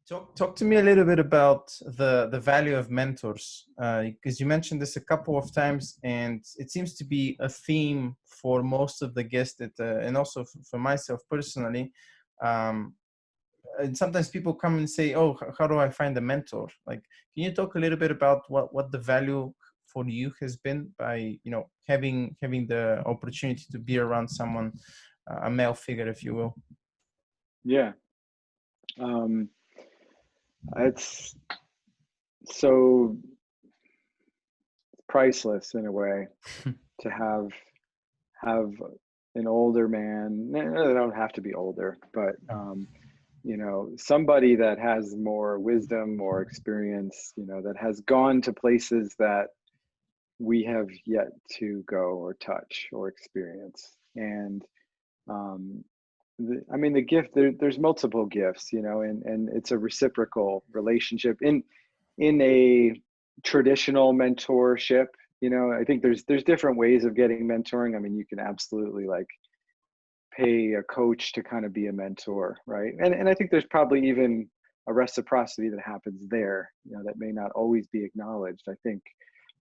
Talk to me a little bit about the value of mentors, because you mentioned this a couple of times, and it seems to be a theme for most of the guests that, and also for myself personally. Um, and sometimes people come and say, "Oh, how do I find a mentor?" Like, can you talk a little bit about what the value for you has been by having the opportunity to be around someone, a male figure, if you will? Yeah. It's so priceless in a way to have an older man. They don't have to be older, but somebody that has more wisdom, more experience, that has gone to places that we have yet to go or touch or experience. And um, the gift, there's multiple gifts, and it's a reciprocal relationship in a traditional mentorship. I think there's different ways of getting mentoring. I mean, you can absolutely like pay a coach to kind of be a mentor, right? And I think there's probably even a reciprocity that happens there, that may not always be acknowledged. I think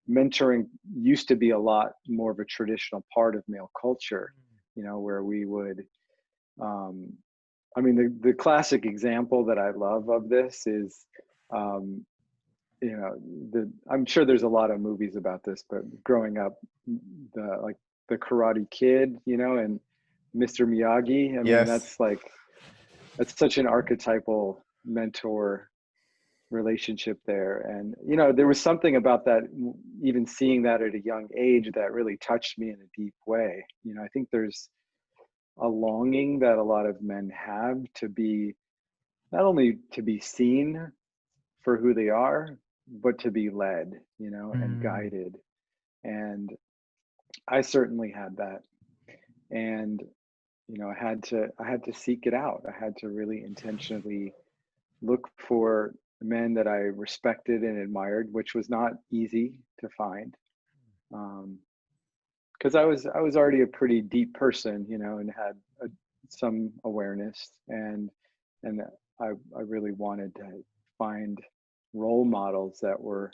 mentoring used to be a lot more of a traditional part of male culture, where we would the classic example that I love of this is I'm sure there's a lot of movies about this, but growing up, the Karate Kid, and Mr. Miyagi. I mean, Yes. that's such an archetypal mentor relationship there. And, there was something about that, even seeing that at a young age, that really touched me in a deep way. I think there's a longing that a lot of men have to be, not only to be seen for who they are, but to be led, and guided. And I certainly had that. And, I had to seek it out. I had to really intentionally look for men that I respected and admired, which was not easy to find. Because I was already a pretty deep person, and had some awareness, and I really wanted to find role models that were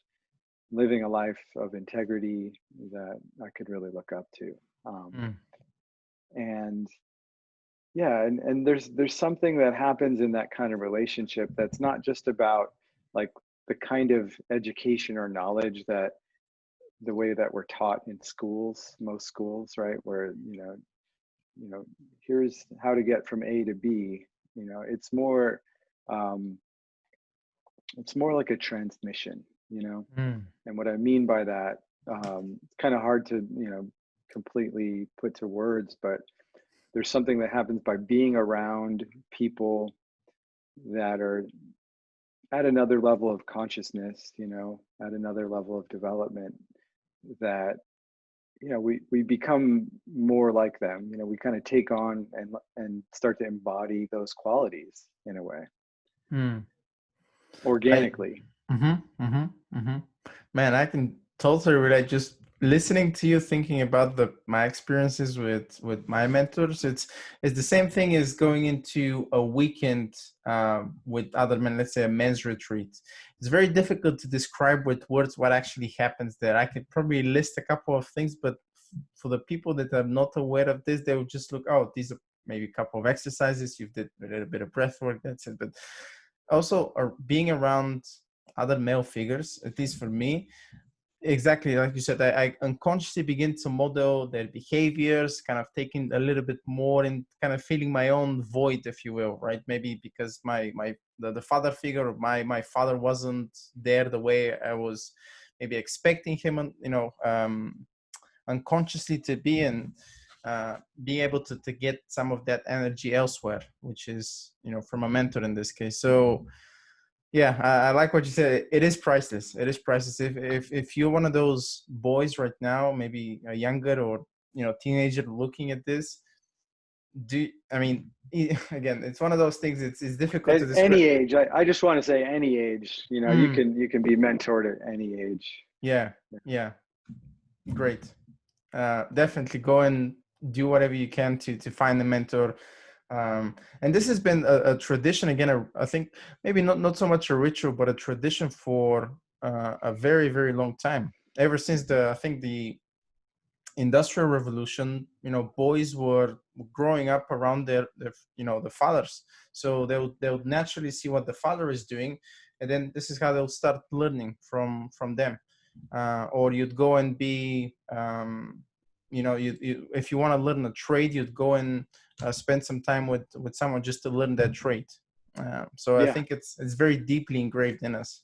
living a life of integrity that I could really look up to. And yeah, and there's something that happens in that kind of relationship that's not just about like the kind of education or knowledge that the way that we're taught in schools, most schools, right? Where, here's how to get from A to B. Um, it's more like a transmission, And what I mean by that, it's kind of hard to, completely put to words, but there's something that happens by being around people that are at another level of consciousness, at another level of development, that we become more like them. We kind of take on and start to embody those qualities in a way, organically. Man, I can totally relate. Just listening to you, thinking about my experiences with my mentors, it's the same thing as going into a weekend with other men. Let's say a men's retreat. It's very difficult to describe with words what actually happens there. I could probably list a couple of things, but for the people that are not aware of this, they will just look, oh, these are maybe a couple of exercises. You did a little bit of breath work. That's it. But also, being around other male figures, at least for me, exactly like you said, I unconsciously begin to model their behaviors, kind of taking a little bit more and kind of filling my own void, if you will, right? Maybe because the father figure of my father wasn't there the way I was maybe expecting him, unconsciously to be, and being able to get some of that energy elsewhere, which is, from a mentor in this case. So yeah, I like what you said. It is priceless. It is priceless. If you're one of those boys right now, maybe a younger or teenager looking at this, again, it's one of those things. It's difficult At to describe. any age, I just want to say any age. You can be mentored at any age. Yeah, great. Definitely go and do whatever you can to find a mentor. And this has been a tradition again. I think maybe not so much a ritual, but a tradition for a very, very long time. Ever since I think the industrial revolution, boys were growing up around their the fathers, so they'll naturally see what the father is doing, and then this is how they'll start learning from them. Or you'd go and be if you want to learn a trade, you'd go and spend some time with someone just to learn that trade. So I Yeah. think it's very deeply engraved in us.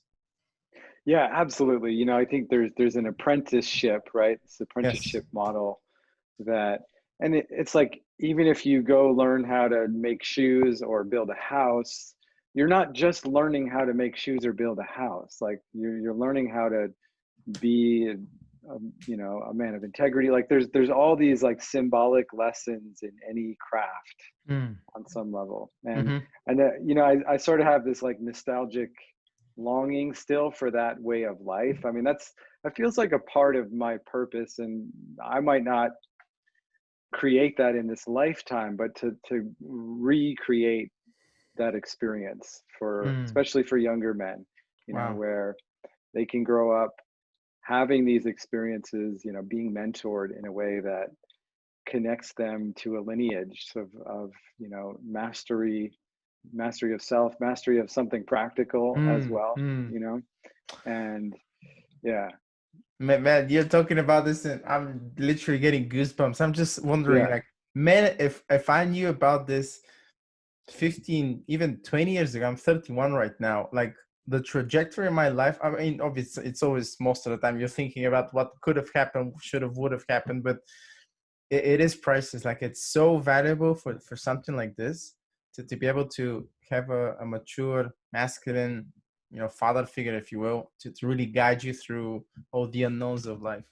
Yeah, absolutely. I think there's an apprenticeship, right? This Yes. apprenticeship model that, and it's like, even if you go learn how to make shoes or build a house, you're not just learning how to make shoes or build a house. Like you're learning how to be a man of integrity. Like there's all these like symbolic lessons in any craft Mm. on some level. and Hmm. and I sort of have this like nostalgic longing still for that way of life. I mean, that feels like a part of my purpose, and I might not create that in this lifetime, but to recreate that experience for, Mm. especially for younger men, Wow. where they can grow up having these experiences, being mentored in a way that connects them to a lineage of mastery of self, mastery of something practical as Mm. well, Mm. and yeah. Man, you're talking about this and I'm literally getting goosebumps. I'm just wondering, Yeah. like, man, if I knew about this 15, even 20 years ago, I'm 31 right now, like the trajectory in my life, I mean, obviously it's always, most of the time you're thinking about what could have happened, should have, would have happened, but it is priceless. Like it's so valuable for something like this to be able to have a mature, masculine, father figure, if you will, to really guide you through all the unknowns of life.